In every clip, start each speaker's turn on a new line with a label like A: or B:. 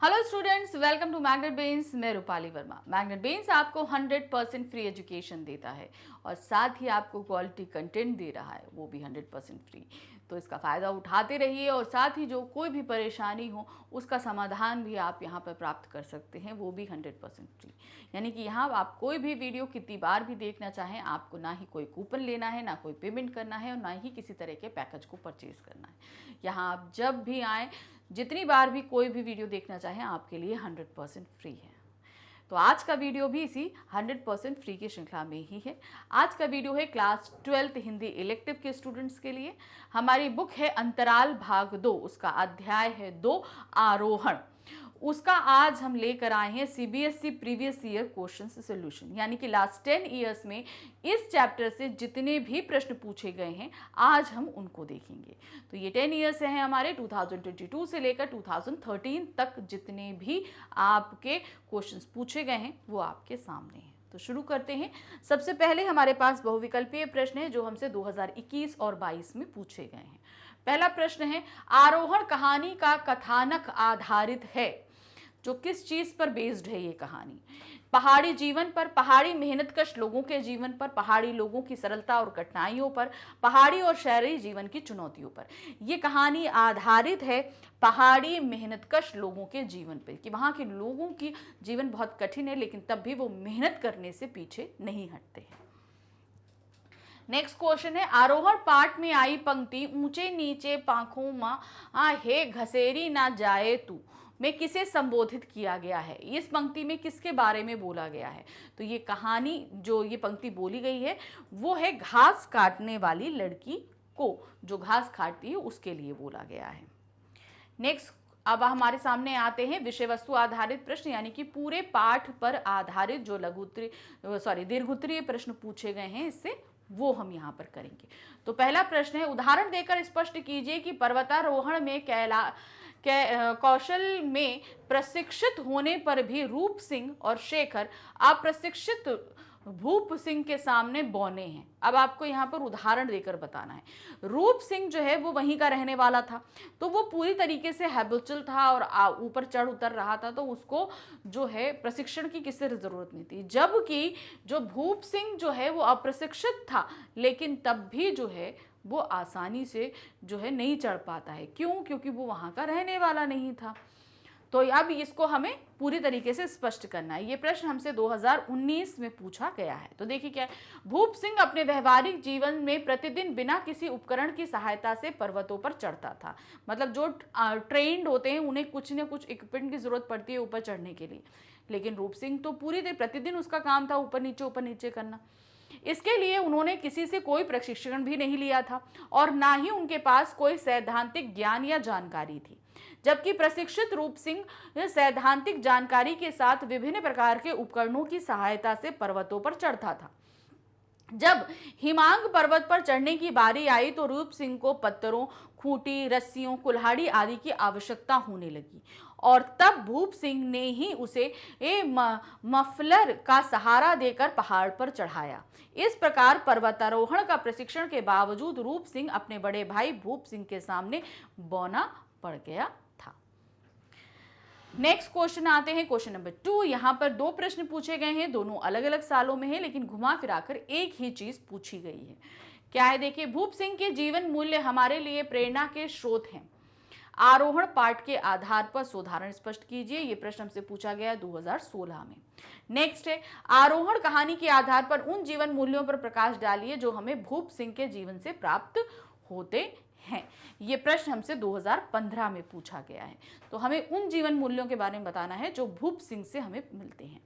A: Hello students, welcome to Magnet Brains. मैं Rupali Verma. Magnet brains आपको 100% free education देता है और साथ ही आपको क्वालिटी कंटेंट दे रहा है, वो भी 100% फ्री। तो इसका फ़ायदा उठाते रहिए और साथ ही जो कोई भी परेशानी हो उसका समाधान भी आप यहाँ पर प्राप्त कर सकते हैं, वो भी 100% फ्री। यानी कि यहाँ आप कोई भी वीडियो कितनी बार भी देखना चाहें, आपको ना ही कोई कूपन लेना है, ना कोई पेमेंट करना है और ना ही किसी तरह के पैकेज को परचेज़ करना है। यहाँ आप जब भी आएँ, जितनी बार भी कोई भी वीडियो देखना चाहें, आपके लिए 100% फ्री है। तो आज का वीडियो भी इसी 100% फ्री की श्रृंखला में ही है। आज का वीडियो है क्लास 12th हिंदी इलेक्टिव के स्टूडेंट्स के लिए। हमारी बुक है अंतराल भाग 2, उसका अध्याय है 2 आरोहण। उसका आज हम लेकर आए हैं CBSE previous year questions solution, यानी कि लास्ट 10 ईयर्स में इस चैप्टर से जितने भी प्रश्न पूछे गए हैं आज हम उनको देखेंगे। तो ये 10 ईयर्स से हैं हमारे 2022 से लेकर 2013 तक जितने भी आपके क्वेश्चंस पूछे गए हैं वो आपके सामने हैं। तो शुरू करते हैं। सबसे पहले हमारे पास बहुविकल्पीय प्रश्न है जो हमसे 2021 और 22 में पूछे गए हैं। पहला प्रश्न है, आरोहण कहानी का कथानक आधारित है, जो किस चीज पर बेस्ड है ये कहानी? पहाड़ी जीवन पर, पहाड़ी मेहनतकश लोगों के जीवन पर, पहाड़ी लोगों की सरलता और कठिनाइयों पर, पहाड़ी और शहरी जीवन की चुनौतियों पर। ये कहानी आधारित है पहाड़ी मेहनतकश लोगों के जीवन पर, कि वहाँ के लोगों की जीवन बहुत कठिन है लेकिन तब भी वो मेहनत करने से पीछे नहीं हटते हैं। नेक्स्ट क्वेश्चन है, आरोहण पाठ में आई पंक्ति ऊंचे नीचे पाखों मां हे घसेरी ना जाए तू में किसे संबोधित किया गया है? इस पंक्ति में किसके बारे में बोला गया है? तो ये कहानी, जो ये पंक्ति बोली गई है वो है घास काटने वाली लड़की को, जो घास काटती है उसके लिए बोला गया है। नेक्स्ट, अब हमारे सामने आते हैं विषय वस्तु आधारित प्रश्न, यानी कि पूरे पाठ पर आधारित जो दीर्घोत्तरीय प्रश्न पूछे गए हैं, इससे वो हम यहाँ पर करेंगे। तो पहला प्रश्न है, उदाहरण देकर स्पष्ट कीजिए कि पर्वतारोहण में कौशल में प्रशिक्षित होने पर भी रूप सिंह और शेखर अप्रशिक्षित भूप सिंह के सामने बौने हैं। अब आपको यहाँ पर उदाहरण देकर बताना है। रूप सिंह जो है वो वहीं का रहने वाला था, तो वो पूरी तरीके से हैबिचुअल था और ऊपर चढ़ उतर रहा था, तो उसको जो है प्रशिक्षण की किसी जरूरत नहीं थी। जबकि जो भूप सिंह जो है वो अप्रशिक्षित था, लेकिन तब भी जो है वो आसानी से जो है नहीं चढ़ पाता है। क्यों? क्योंकि वो वहाँ का रहने वाला नहीं था। तो अब इसको हमें पूरी तरीके से स्पष्ट करना है। ये प्रश्न हमसे 2019 में पूछा गया है। तो देखिए क्या है, भूप सिंह अपने व्यवहारिक जीवन में प्रतिदिन बिना किसी उपकरण की सहायता से पर्वतों पर चढ़ता था। मतलब जो ट्रेंड होते हैं उन्हें कुछ न कुछ इक्विपमेंट की जरूरत पड़ती है ऊपर चढ़ने के लिए, लेकिन रूप सिंह तो पूरी दिन प्रतिदिन उसका काम था ऊपर नीचे करना। इसके लिए उन्होंने किसी से कोई प्रशिक्षण भी नहीं लिया था और ना ही उनके पास कोई सैद्धांतिक ज्ञान या जानकारी थी। जबकि प्रशिक्षित रूप सिंह सैद्धांतिक जानकारी के साथ विभिन्न प्रकार के उपकरणों की सहायता से पर्वतों पर चढ़ता था। जब हिमांग पर्वत पर चढ़ने की बारी आई तो रूप सिंह को पत्थरों, खूंटी, रस्सियों, कुल्हाड़ी आदि की आवश्यकता होने लगी और तब भूप सिंह ने ही उसे मफलर का सहारा देकर पहाड़ पर चढ़ाया। इस प्रकार पर्वतारोहण का प्रशिक्षण के बावजूद रूप सिंह अपने बड़े भाई भूप सिंह के सामने बौना पड़ गया था। नेक्स्ट क्वेश्चन आते हैं, क्वेश्चन नंबर 2। यहाँ पर 2 प्रश्न पूछे गए हैं, दोनों अलग अलग सालों में हैं, लेकिन घुमा फिराकर एक ही चीज पूछी गई है। क्या है? देखिए, भूप सिंह के जीवन मूल्य हमारे लिए प्रेरणा के स्रोत हैं। आरोहण पाठ के आधार पर सोदाहरण स्पष्ट कीजिए। ये प्रश्न हमसे पूछा गया 2016 में। नेक्स्ट है, आरोहण कहानी के आधार पर उन जीवन मूल्यों पर प्रकाश डालिए जो हमें भूप सिंह के जीवन से प्राप्त होते हैं। ये प्रश्न हमसे 2015 में पूछा गया है। तो हमें उन जीवन मूल्यों के बारे में बताना है जो भूप सिंह से हमें मिलते हैं।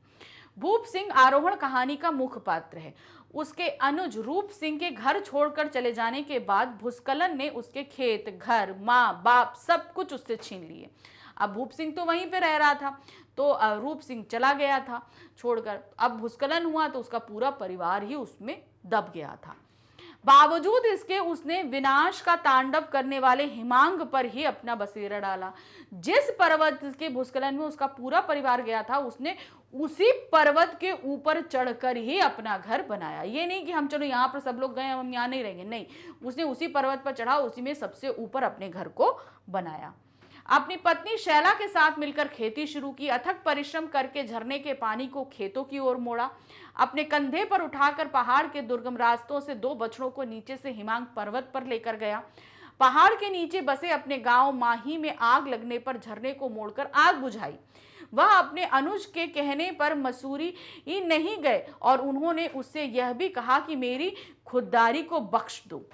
A: भूप सिंह आरोहण कहानी का मुख्य पात्र है। उसके अनुज रूप सिंह के घर छोड़कर चले जाने के बाद भूस्खलन ने उसके खेत, घर, माँ बाप सब कुछ उससे छीन लिए। अब भूप सिंह तो वहीं पे रह रहा था, तो रूप सिंह चला गया था छोड़कर। अब भूस्खलन हुआ तो उसका पूरा परिवार ही उसमें दब गया था। बावजूद इसके उसने विनाश का तांडव करने वाले हिमांग पर ही अपना बसेरा डाला। जिस पर्वत के भूस्खलन में उसका पूरा परिवार गया था, उसने उसी पर्वत के ऊपर चढ़कर ही अपना घर बनाया। ये नहीं कि हम चलो यहाँ पर सब लोग गए, हम यहाँ नहीं रहेंगे, नहीं, उसने उसी पर्वत पर चढ़ा, उसी में सबसे ऊपर अपने घर को बनाया। अपनी पत्नी शैला के साथ मिलकर खेती शुरू की, अथक परिश्रम करके झरने के पानी को खेतों की ओर मोड़ा, अपने कंधे पर उठाकर पहाड़ के दुर्गम रास्तों से 2 बछड़ों को नीचे से हिमांक पर्वत पर लेकर गया। पहाड़ के नीचे बसे अपने गांव माही में आग लगने पर झरने को मोड़कर आग बुझाई। वह अपने अनुज के कहने पर मसूरी ही नहीं गए और उन्होंने उससे यह भी कहा कि मेरी खुददारी को बख्श दो।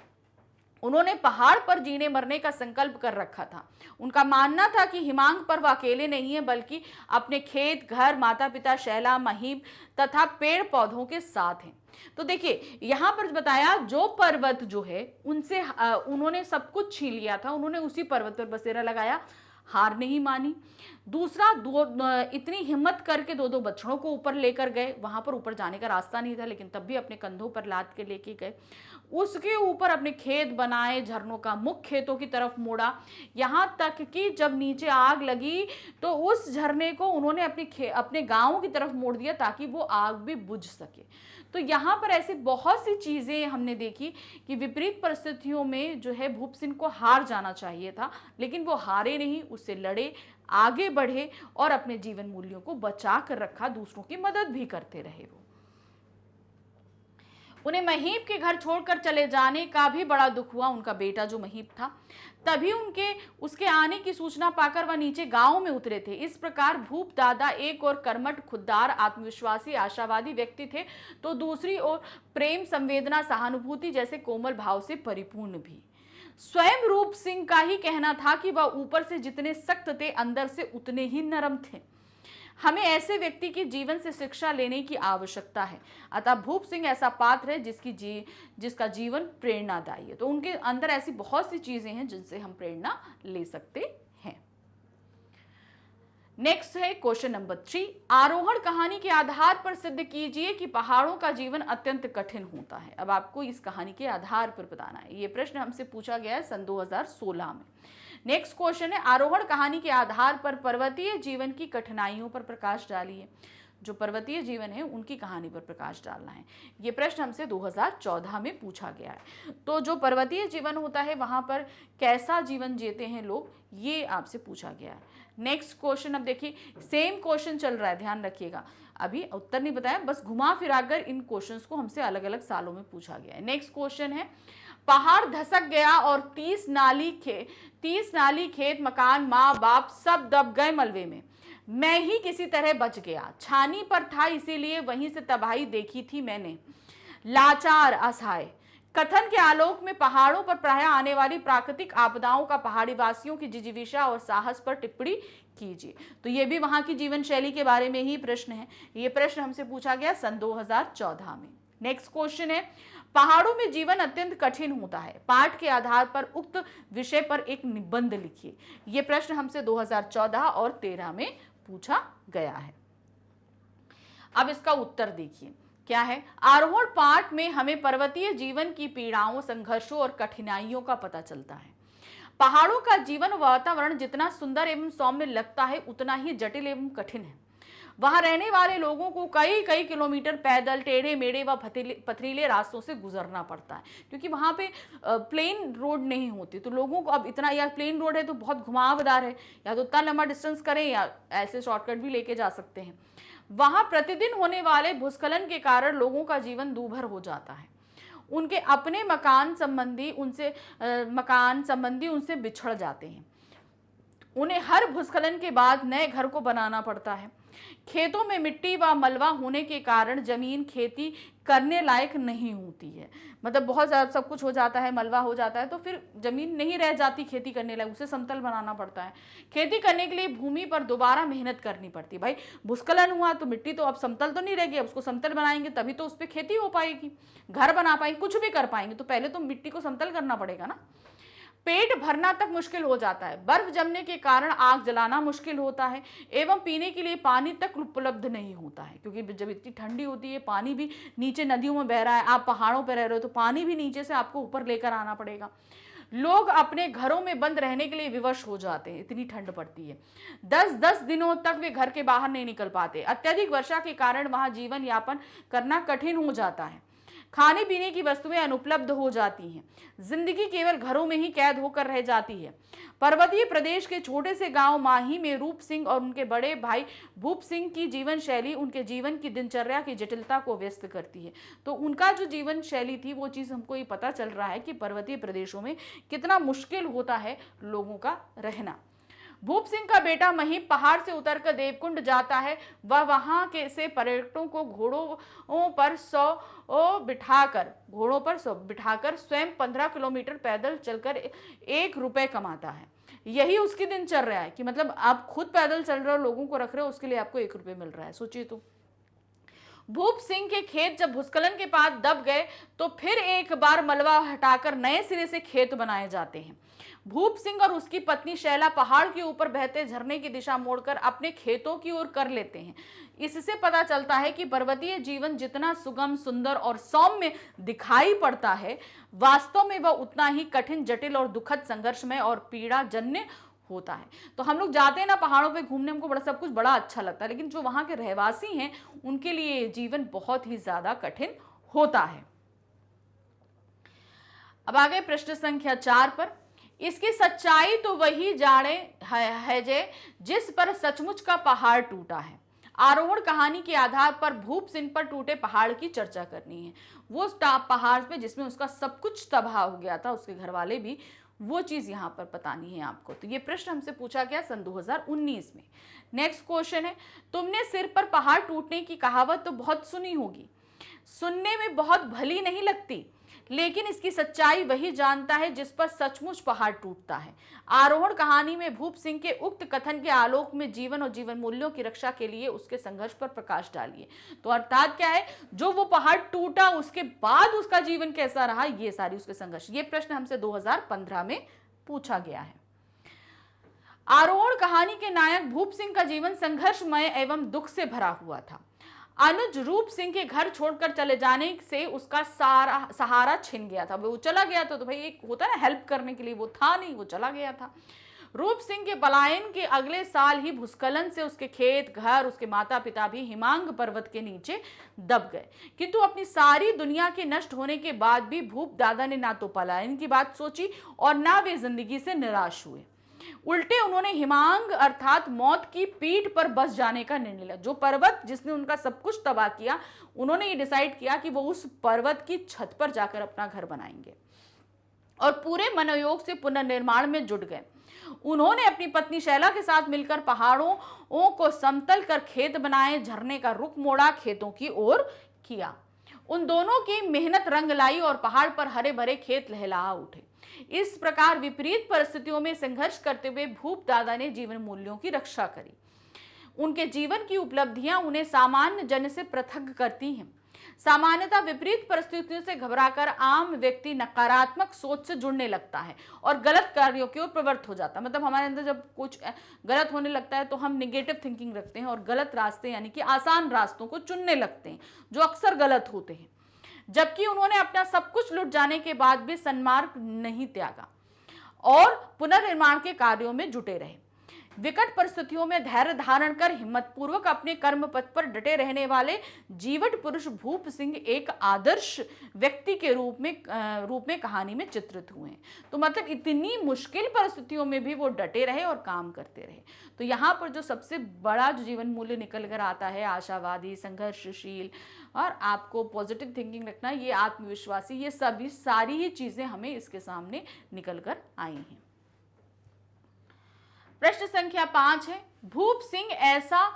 A: उन्होंने पहाड़ पर जीने मरने का संकल्प कर रखा था। उनका मानना था कि हिमांक पर वह अकेले नहीं है, बल्कि अपने खेत, घर, माता पिता, शैला, महीम तथा पेड़ पौधों के साथ हैं। तो देखिए यहाँ पर बताया, जो पर्वत जो है उनसे उन्होंने सब कुछ छीन लिया था, उन्होंने उसी पर्वत पर बसेरा लगाया, हार नहीं मानी। दूसरा, इतनी हिम्मत करके 2 बछड़ों को ऊपर लेकर गए। वहां पर ऊपर जाने का रास्ता नहीं था, लेकिन तब भी अपने कंधों पर लाद के लेके गए। उसके ऊपर अपने खेत बनाए, झरनों का मुख खेतों की तरफ मोड़ा, यहाँ तक कि जब नीचे आग लगी तो उस झरने को उन्होंने अपने गांव की तरफ मोड़ दिया ताकि वो आग भी बुझ सके। तो यहाँ पर ऐसी बहुत सी चीज़ें हमने देखी कि विपरीत परिस्थितियों में जो है भूप सिंह को हार जाना चाहिए था, लेकिन वो हारे नहीं, उससे लड़े, आगे बढ़े और अपने जीवन मूल्यों को बचा कर रखा, दूसरों की मदद भी करते रहे। वो उन्हें महीप के घर छोड़कर चले जाने का भी बड़ा दुख हुआ। उनका बेटा जो महीप था, तभी उसके आने की सूचना पाकर वह नीचे गांव में उतरे थे। इस प्रकार भूप दादा एक और कर्मठ, खुददार, आत्मविश्वासी, आशावादी व्यक्ति थे, तो दूसरी ओर प्रेम, संवेदना, सहानुभूति जैसे कोमल भाव से परिपूर्ण भी। स्वयं रूप सिंह का ही कहना था कि वह ऊपर से जितने सख्त थे, अंदर से उतने ही नरम थे। हमें ऐसे व्यक्ति के जीवन से शिक्षा लेने की आवश्यकता है। अतः भूप सिंह ऐसा पात्र है जिसका जीवन प्रेरणादायी है। तो उनके अंदर ऐसी बहुत सी चीजें हैं जिनसे हम प्रेरणा ले सकते हैं। नेक्स्ट है क्वेश्चन नंबर 3। आरोहण कहानी के आधार पर सिद्ध कीजिए कि पहाड़ों का जीवन अत्यंत कठिन होता है। अब आपको इस कहानी के आधार पर बताना है। ये प्रश्न हमसे पूछा गया है सन 2016 में। नेक्स्ट क्वेश्चन है, आरोहण कहानी के आधार पर पर्वतीय जीवन की कठिनाइयों पर प्रकाश डालिए। जो पर्वतीय जीवन है उनकी कहानी पर प्रकाश डालना है। ये प्रश्न हमसे 2014 में पूछा गया है। तो जो पर्वतीय जीवन होता है वहां पर कैसा जीवन जीते हैं लोग, ये आपसे पूछा गया है। नेक्स्ट क्वेश्चन, अब देखिए सेम क्वेश्चन चल रहा है, ध्यान रखिएगा, अभी उत्तर नहीं बताया, बस घुमा फिराकर इन क्वेश्चंस को हमसे अलग अलग सालों में पूछा गया है। नेक्स्ट क्वेश्चन है, पहाड़ धसक गया और 30 नाली खेत, मकान, माँ बाप सब दब गए मलबे में। मैं ही किसी तरह बच गया। छानी पर था इसीलिए वहीं से तबाही देखी थी मैंने। लाचार, असहाय। कथन के आलोक में पहाड़ों पर प्रायः आने वाली प्राकृतिक आपदाओं का पहाड़ी वासियों की जिजीविषा और साहस पर टिप्पणी कीजिए। तो ये भी वहां की जीवन शैली के बारे में ही प्रश्न है। ये प्रश्न हमसे पूछा गया सन 2014 में। नेक्स्ट क्वेश्चन है, पहाड़ों में जीवन अत्यंत कठिन होता है। पाठ के आधार पर उक्त विषय पर एक निबंध लिखिए। ये प्रश्न हमसे 2014 और 13 में पूछा गया है। अब इसका उत्तर देखिए क्या है। आरोहण पाठ में हमें पर्वतीय जीवन की पीड़ाओं, संघर्षों और कठिनाइयों का पता चलता है। पहाड़ों का जीवन वातावरण जितना सुंदर एवं सौम्य लगता है, उतना ही जटिल एवं कठिन है। वहां रहने वाले लोगों को कई किलोमीटर पैदल, टेढ़े मेढ़े व पथरीले रास्तों से गुजरना पड़ता है, क्योंकि वहां पे प्लेन रोड नहीं होती। तो लोगों को अब इतना, या प्लेन रोड है तो बहुत घुमावदार है, या तो उतना लंबा डिस्टेंस करें या ऐसे शॉर्टकट भी लेके जा सकते हैं। वहां प्रतिदिन होने वाले भूस्खलन के कारण लोगों का जीवन दूभर हो जाता है। उनके अपने मकान संबंधी उनसे बिछड़ जाते हैं। उन्हें हर भूस्खलन के बाद नए घर को बनाना पड़ता है। खेतों में मिट्टी व मलबा होने के कारण जमीन खेती करने लायक नहीं होती है। मतलब बहुत ज़्यादा सब कुछ हो जाता है, मलबा हो जाता है, तो फिर जमीन नहीं रह जाती खेती करने लायक, उसे समतल बनाना पड़ता है। खेती करने के लिए भूमि पर दोबारा मेहनत करनी पड़ती है। भाई भूस्खलन हुआ तो मिट्टी तो अब समतल तो नहीं रहेगी, अब उसको समतल बनाएंगे तभी तो उस पर खेती हो पाएगी, घर बना पाएंगे, कुछ भी कर पाएंगे, तो पहले तो मिट्टी को समतल करना पड़ेगा ना। पेट भरना तक मुश्किल हो जाता है। बर्फ जमने के कारण आग जलाना मुश्किल होता है एवं पीने के लिए पानी तक उपलब्ध नहीं होता है, क्योंकि जब इतनी ठंडी होती है, पानी भी नीचे नदियों में बह रहा है, आप पहाड़ों पर रह रहे हो तो पानी भी नीचे से आपको ऊपर लेकर आना पड़ेगा। लोग अपने घरों में बंद रहने के लिए विवश हो जाते हैं, इतनी ठंड पड़ती है। 10-10 दिनों तक वे घर के बाहर नहीं निकल पाते। अत्यधिक वर्षा के कारण वहां जीवन यापन करना कठिन हो जाता है। खाने पीने की वस्तुएं अनुपलब्ध हो जाती हैं, जिंदगी केवल घरों में ही कैद होकर रह जाती है। पर्वतीय प्रदेश के छोटे से गांव माही में रूप सिंह और उनके बड़े भाई भूप सिंह की जीवन शैली उनके जीवन की दिनचर्या की जटिलता को व्यस्त करती है। तो उनका जो जीवन शैली थी वो चीज़ हमको ये पता चल रहा है कि पर्वतीय प्रदेशों में कितना मुश्किल होता है लोगों का रहना। भूप सिंह का बेटा महीप पहाड़ से उतरकर देवकुंड जाता है। वह वहां के से पर्यटकों को घोड़ों पर सौ बिठाकर स्वयं 15 किलोमीटर पैदल चलकर 1 रुपए कमाता है। यही उसकी दिनचर्या है कि मतलब आप खुद पैदल चल रहे हो, लोगों को रख रहे हो, उसके लिए आपको 1 रुपए मिल रहा है। सोचिए तो। भूप सिंह के खेत जब भूस्खलन के बाद दब गए तो फिर एक बार मलबा हटाकर नए सिरे से खेत बनाए जाते हैं। भूप सिंह और उसकी पत्नी शैला पहाड़ के ऊपर बहते झरने की दिशा मोड़कर अपने खेतों की ओर कर लेते हैं। इससे पता चलता है कि पर्वतीय जीवन जितना सुगम, सुंदर और सौम्य दिखाई पड़ता है, वास्तव में वह उतना ही कठिन, जटिल और दुखद, संघर्षमय और पीड़ाजन्य होता है। तो हम लोग जाते हैं ना पहाड़ों पे घूमने, हमको बड़ा सब कुछ बड़ा अच्छा लगता है, लेकिन जो वहां के रहवासी हैं उनके लिए जीवन बहुत ही ज्यादा कठिन होता है। अब आगे प्रश्न संख्या 4 पर, इसकी सच्चाई तो वही जाने है जिस पर सचमुच का पहाड़ टूटा है। आरोहण कहानी के आधार पर भूप सिंह पर टूटे पहाड़ की चर्चा करनी है। वो पहाड़ पे जिसमें उसका सब कुछ तबाह हो गया था, उसके घर वाले भी, वो चीज यहां पर बतानी है आपको। तो ये प्रश्न हमसे पूछा गया सन 2019 में। नेक्स्ट क्वेश्चन है, तुमने सिर पर पहाड़ टूटने की कहावत तो बहुत सुनी होगी, सुनने में बहुत भली नहीं लगती, लेकिन इसकी सच्चाई वही जानता है जिस पर सचमुच पहाड़ टूटता है। आरोहण कहानी में भूप सिंह के उक्त कथन के आलोक में जीवन और जीवन मूल्यों की रक्षा के लिए उसके संघर्ष पर प्रकाश डालिए। तो अर्थात क्या है, जो वो पहाड़ टूटा उसके बाद उसका जीवन कैसा रहा, ये सारी उसके संघर्ष। ये प्रश्न हमसे 2015 में पूछा गया है। आरोहण कहानी के नायक भूप सिंह का जीवन संघर्षमय एवं दुख से भरा हुआ था। अनुज रूप सिंह के घर छोड़कर चले जाने से उसका सारा सहारा छिन गया था। वो चला गया था तो भाई एक होता है ना हेल्प करने के लिए, वो था नहीं, वो चला गया था। रूप सिंह के पलायन के अगले साल ही भूस्खलन से उसके खेत, घर, उसके माता पिता भी हिमांग पर्वत के नीचे दब गए। किंतु अपनी सारी दुनिया के नष्ट होने के बाद भी भूप दादा ने ना तो पलायन की बात सोची और ना वे जिंदगी से निराश हुए। उल्टे उन्होंने हिमांग अर्थात मौत की पीठ पर बस जाने का निर्णय लिया। जो पर्वत जिसने उनका सब कुछ तबाह किया, उन्होंने ये डिसाइड किया कि वो उस पर्वत की छत पर जाकर अपना घर बनाएंगे और पूरे मनोयोग से पुनर्निर्माण में जुट गए। उन्होंने अपनी पत्नी शैला के साथ मिलकर पहाड़ों को समतल कर खेत बनाए, झरने का रुख मोड़ा, खेतों की ओर किया। उन दोनों की मेहनत रंग लाई और पहाड़ पर हरे भरे खेत लहला उठे। इस प्रकार विपरीत परिस्थितियों में संघर्ष करते हुए भूप दादा ने जीवन मूल्यों की रक्षा करी। उनके जीवन की उपलब्धियां उन्हें सामान्य जन से पृथक करती हैं। सामान्यतः विपरीत परिस्थितियों से घबराकर आम व्यक्ति नकारात्मक सोच से जुड़ने लगता है और गलत कार्यों की ओर प्रवृत्त हो जाता है। मतलब हमारे अंदर जब कुछ गलत होने लगता है तो हम निगेटिव थिंकिंग रखते हैं और गलत रास्ते यानी कि आसान रास्तों को चुनने लगते हैं, जो अक्सर गलत होते हैं। जबकि उन्होंने अपना सब कुछ लुट जाने के बाद भी सन्मार्ग नहीं त्यागा और पुनर्निर्माण के कार्यों में जुटे रहे। विकट परिस्थितियों में धैर्य धारण कर हिम्मतपूर्वक अपने कर्म पथ पर डटे रहने वाले जीवट पुरुष भूप सिंह एक आदर्श व्यक्ति के रूप में कहानी में चित्रित हुए हैं। तो मतलब इतनी मुश्किल परिस्थितियों में भी वो डटे रहे और काम करते रहे। तो यहाँ पर जो सबसे बड़ा जो जीवन मूल्य निकल कर आता है, आशावादी, संघर्षशील और आपको पॉजिटिव थिंकिंग रखना, ये आत्मविश्वासी, ये सभी सारी ही चीजें हमें इसके सामने निकल कर आई हैं। प्रश्न संख्या 5 है, भूप सिंह ऐसा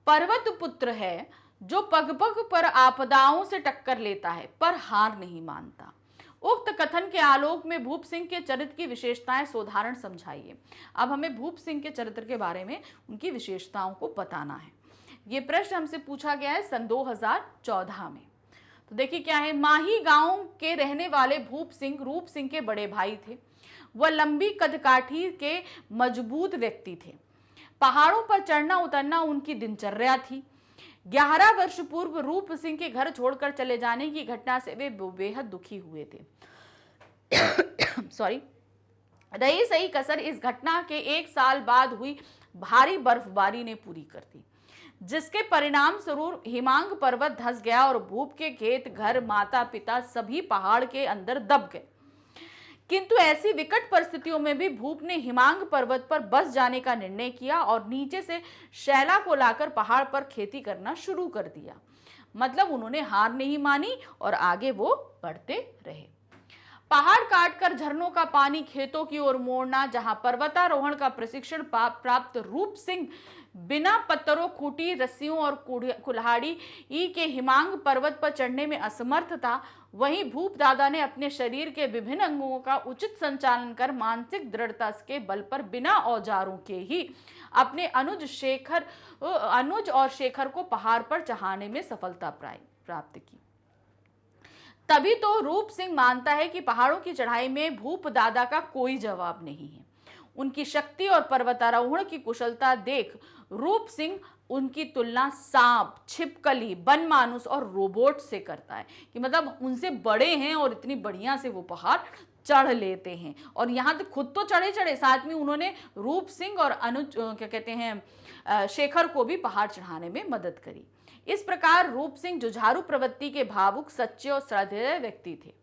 A: पर्वत पुत्र है जो पग पग पर आपदाओं से टक्कर लेता है पर हार नहीं मानता। उक्त कथन के आलोक में भूप सिंह के चरित्र की विशेषताएं सोदाहरण समझाइए। अब हमें भूप सिंह के चरित्र के बारे में उनकी विशेषताओं को बताना है। ये प्रश्न हमसे पूछा गया है सन 2014 में। तो देखिए क्या है, माही गांव के रहने वाले भूप सिंह रूप सिंह के बड़े भाई थे। वह लंबी कदकाठी के मजबूत व्यक्ति थे। पहाड़ों पर चढ़ना उतरना उनकी दिनचर्या थी। 11 वर्ष पूर्व रूप सिंह के घर छोड़कर चले जाने की घटना से वे बेहद दुखी हुए थे। रही सही कसर इस घटना के 1 साल बाद हुई भारी बर्फबारी ने पूरी कर दी, जिसके परिणाम स्वरूप हिमांग पर्वत धंस गया और भूप के खेत, घर, माता पिता सभी पहाड़ के अंदर दब गए। किंतु ऐसी विकट परिस्थितियों में भी भूप ने हिमांग पर्वत पर बस जाने का निर्णय किया और नीचे से शैला को लाकर पहाड़ पर खेती करना शुरू कर दिया। मतलब उन्होंने हार नहीं मानी और आगे वो बढ़ते रहे। पहाड़ काटकर झरनों का पानी खेतों की ओर मोड़ना, जहां पर्वतारोहण का प्रशिक्षण प्राप्त रूप सिंह बिना पत्थरों, खूंटी, रस्सियों और कुल्हाड़ी के हिमांग पर्वत पर चढ़ने में असमर्थ था, वहीं भूप दादा ने अपने शरीर के विभिन्न अंगों का उचित संचालन कर मानसिक दृढ़ता के बल पर बिना औजारों के ही अपने अनुज और शेखर को पहाड़ पर चढ़ाने में सफलता प्राप्त की। तभी तो रूप सिंह मानता है कि पहाड़ों की चढ़ाई में भूप दादा का कोई जवाब नहीं है। उनकी शक्ति और पर्वतारोहण की कुशलता देख रूप सिंह उनकी तुलना सांप, छिपकली, बनमानुस और रोबोट से करता है कि मतलब उनसे बड़े हैं और इतनी बढ़िया से वो पहाड़ चढ़ लेते हैं। और यहाँ तक खुद तो चढ़े, साथ में उन्होंने रूप सिंह और अनुज क्या कहते हैं शेखर को भी पहाड़ चढ़ाने में मदद करी। इस प्रकार रूप सिंह जुझारू प्रवृत्ति के भावुक, सच्चे और श्रद्धेय व्यक्ति थे।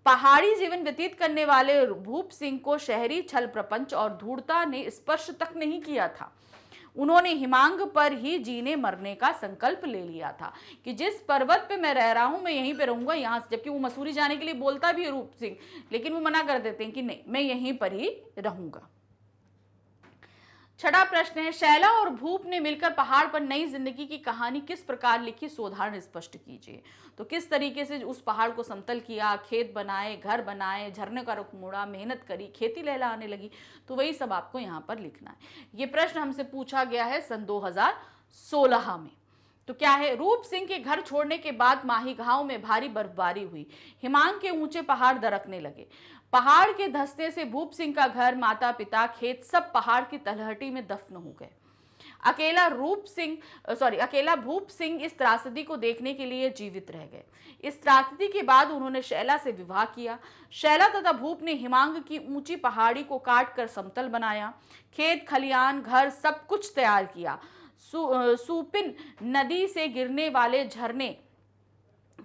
A: पहाड़ी जीवन व्यतीत करने वाले भूप सिंह को शहरी छल प्रपंच और धूर्तता ने स्पर्श तक नहीं किया था। उन्होंने हिमांग पर ही जीने मरने का संकल्प ले लिया था कि जिस पर्वत पे मैं रह रहा हूं मैं यहीं पे रहूंगा। यहाँ से, जबकि वो मसूरी जाने के लिए बोलता भी है रूप सिंह, लेकिन वो मना कर देते हैं कि नहीं, मैं यहीं पर ही रहूंगा। छठा प्रश्न है, शैला और भूप ने मिलकर पहाड़ पर नई जिंदगी की कहानी किस प्रकार लिखी, सोधारण स्पष्ट कीजिए। तो किस तरीके से उस पहाड़ को समतल किया, खेत बनाए, घर बनाए, झरने का रुख मोड़ा, मेहनत करी, खेती लहलहाने लगी, तो वही सब आपको यहाँ पर लिखना है। ये प्रश्न हमसे पूछा गया है सन 2016 में। तो क्या है, रूप सिंह के घर छोड़ने के बाद माही गांव में भारी बर्फबारी हुई, हिमांग के ऊंचे पहाड़ दरकने लगे। पहाड़ के धंसने से भूप सिंह का घर, माता पिता, खेत सब पहाड़ की तलहटी में दफन हो गए। अकेला भूप सिंह इस त्रासदी को देखने के लिए जीवित रह गए। इस त्रासदी के बाद उन्होंने शैला से विवाह किया। शैला तथा भूप ने हिमांग की ऊंची पहाड़ी को काटकर समतल बनाया, खेत खलियान, घर सब कुछ तैयार किया। सूपिन नदी से गिरने वाले झरने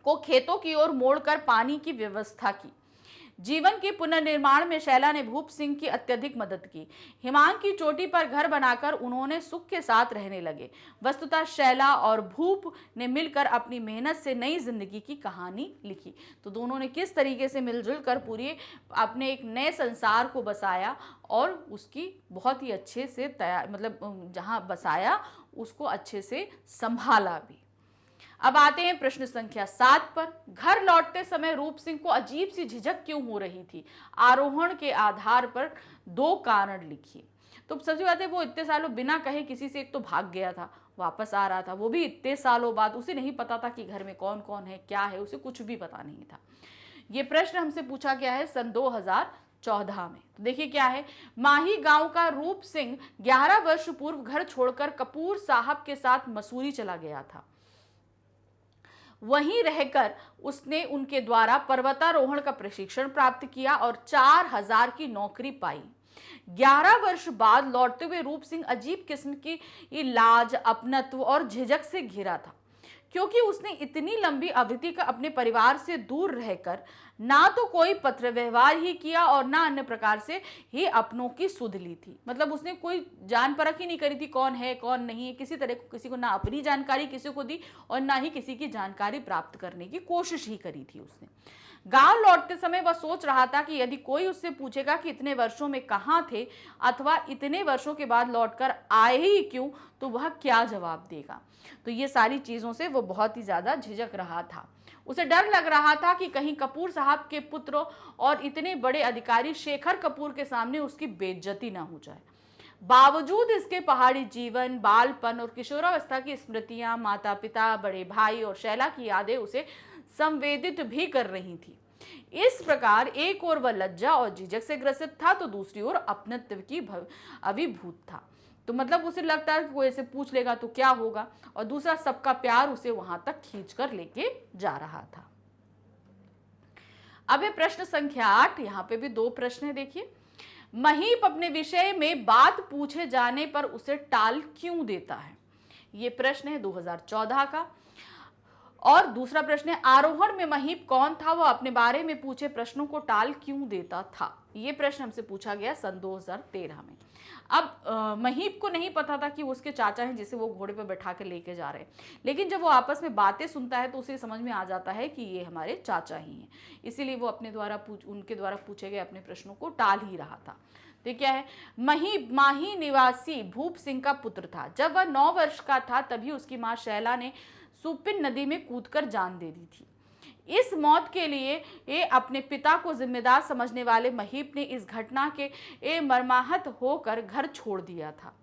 A: को खेतों की ओर मोड़कर पानी की व्यवस्था की। जीवन के पुनर्निर्माण में शैला ने भूप सिंह की अत्यधिक मदद की। हिमांग की चोटी पर घर बनाकर उन्होंने सुख के साथ रहने लगे। वस्तुतः शैला और भूप ने मिलकर अपनी मेहनत से नई जिंदगी की कहानी लिखी। तो दोनों ने किस तरीके से मिलजुल कर पूरी अपने एक नए संसार को बसाया और उसकी बहुत ही अच्छे से तैयार, मतलब जहाँ बसाया उसको अच्छे से संभाला भी। अब आते हैं प्रश्न संख्या 7 पर। घर लौटते समय रूप सिंह को अजीब सी झिझक क्यों हो रही थी? आरोहण के आधार पर 2 कारण लिखिए। तो सबसे बात है, वो इतने सालों बिना कहे किसी से एक तो भाग गया था, वापस आ रहा था, वो भी इतने सालों बाद। उसे नहीं पता था कि घर में कौन कौन है, क्या है, उसे कुछ भी पता नहीं था। ये प्रश्न हमसे पूछा गया है सन 2014 में। तो देखिए क्या है, माही गांव का रूप सिंह 11 वर्ष पूर्व घर छोड़कर कपूर साहब के साथ मसूरी चला गया था। वहीं रहकर उसने उनके द्वारा पर्वतारोहण का प्रशिक्षण प्राप्त किया और 4000 की नौकरी पाई। 11 वर्ष बाद लौटते हुए रूप सिंह अजीब किस्म की लाज, अपनत्व और झिझक से घिरा था, क्योंकि उसने इतनी लंबी अवधि का अपने परिवार से दूर रहकर ना तो कोई पत्र व्यवहार ही किया और ना अन्य प्रकार से ही अपनों की सुध ली थी। मतलब उसने कोई जान परख ही नहीं करी थी कौन है कौन नहीं है, किसी तरह किसी को ना अपनी जानकारी किसी को दी और ना ही किसी की जानकारी प्राप्त करने की कोशिश ही करी थी उसने। गांव लौटते समय वह सोच रहा था कि यदि कोई उससे पूछेगा कि इतने वर्षों में कहाँ थे अथवा इतने वर्षों के बाद लौटकर आए ही क्यों, तो वह क्या जवाब देगा। तो ये सारी चीजों से वो बहुत ही ज्यादा झिझक रहा था। उसे डर लग रहा था कि कहीं कपूर साहब के पुत्र और इतने बड़े अधिकारी शेखर कपूर के सामने उसकी बेइज्जती ना हो जाए। बावजूद इसके पहाड़ी जीवन, बालपन और किशोरावस्था की स्मृतियां, माता पिता, बड़े भाई और शैला की यादें उसे संवेदित भी कर रही थी। इस प्रकार एक ओर वह लज्जा और झिझक से ग्रसित था तो दूसरी ओर अपनत्व की अभिभूत था। तो मतलब उसे लगता है कि कोई ऐसे पूछ लेगा तो क्या होगा, और दूसरा सबका प्यार उसे वहां तक खींच कर लेके जा रहा था। अब है प्रश्न संख्या 8। यहाँ पे भी 2 प्रश्न है। देखिए, महीप अपने विषय में बात पूछे जाने पर उसे टाल क्यों देता है? ये प्रश्न है 2014 का। और दूसरा प्रश्न है, आरोहण में महीप कौन था, वह अपने बारे में पूछे प्रश्नों को टाल क्यों देता था? ये प्रश्न हमसे पूछा गया सन 2013 में। अब महीप को नहीं पता था कि वो उसके चाचा हैं जिसे वो घोड़े पर बैठा कर लेके जा रहे हैं, लेकिन जब वो आपस में बातें सुनता है तो उसे समझ में आ जाता है कि ये हमारे चाचा ही हैं। इसीलिए वो उनके द्वारा पूछे गए अपने प्रश्नों को टाल ही रहा था। तो क्या है, महीप माही निवासी भूप सिंह का पुत्र था। जब वह 9 वर्ष का था तभी उसकी मां शैला ने सुपिन नदी में कूदकर जान दे दी थी। इस मौत के लिए ये अपने पिता को जिम्मेदार समझने वाले महीप ने इस घटना के मर्माहत होकर घर छोड़ दिया था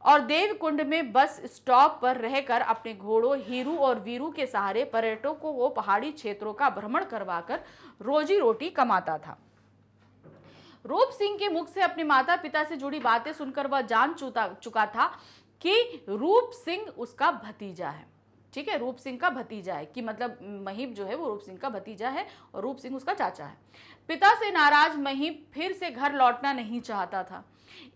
A: और देवकुंड में बस स्टॉप पर रहकर अपने घोड़ों हीरू और वीरू के सहारे पर्यटकों को पहाड़ी क्षेत्रों का भ्रमण करवाकर रोजी रोटी कमाता था। रूप सिंह के मुख से अपने माता पिता से जुड़ी बातें सुनकर वह जान चुका था कि रूप सिंह उसका भतीजा है। ठीक है, रूप सिंह का भतीजा है, कि मतलब महीप जो है वो रूप सिंह का भतीजा है और रूप सिंह उसका चाचा है। पिता से नाराज महीप फिर से घर लौटना नहीं चाहता था,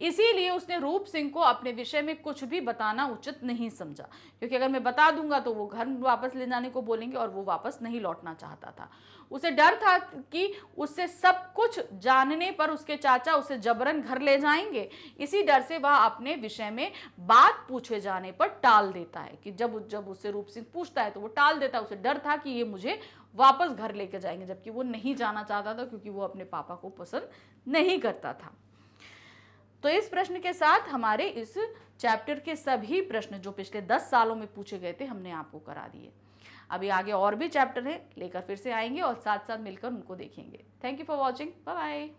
A: इसीलिए उसने रूप सिंह को अपने विषय में कुछ भी बताना उचित नहीं समझा, क्योंकि अगर मैं बता दूंगा तो वो घर वापस ले जाने को बोलेंगे और वो वापस नहीं लौटना चाहता था। उसे डर था कि उससे सब कुछ जानने पर उसके चाचा उसे जबरन घर ले जाएंगे। इसी डर से वह अपने विषय में बात पूछे जाने पर टाल देता है, कि जब उससे रूप सिंह पूछता है तो वो टाल देता है। उसे डर था कि ये मुझे वापस घर लेके जाएंगे, जबकि वो नहीं जाना चाहता था क्योंकि वो अपने पापा को पसंद नहीं करता था। तो इस प्रश्न के साथ हमारे इस चैप्टर के सभी प्रश्न जो पिछले 10 सालों में पूछे गए थे हमने आपको करा दिए। अभी आगे और भी चैप्टर हैं, लेकर फिर से आएंगे और साथ साथ मिलकर उनको देखेंगे। Thank you for watching, bye bye.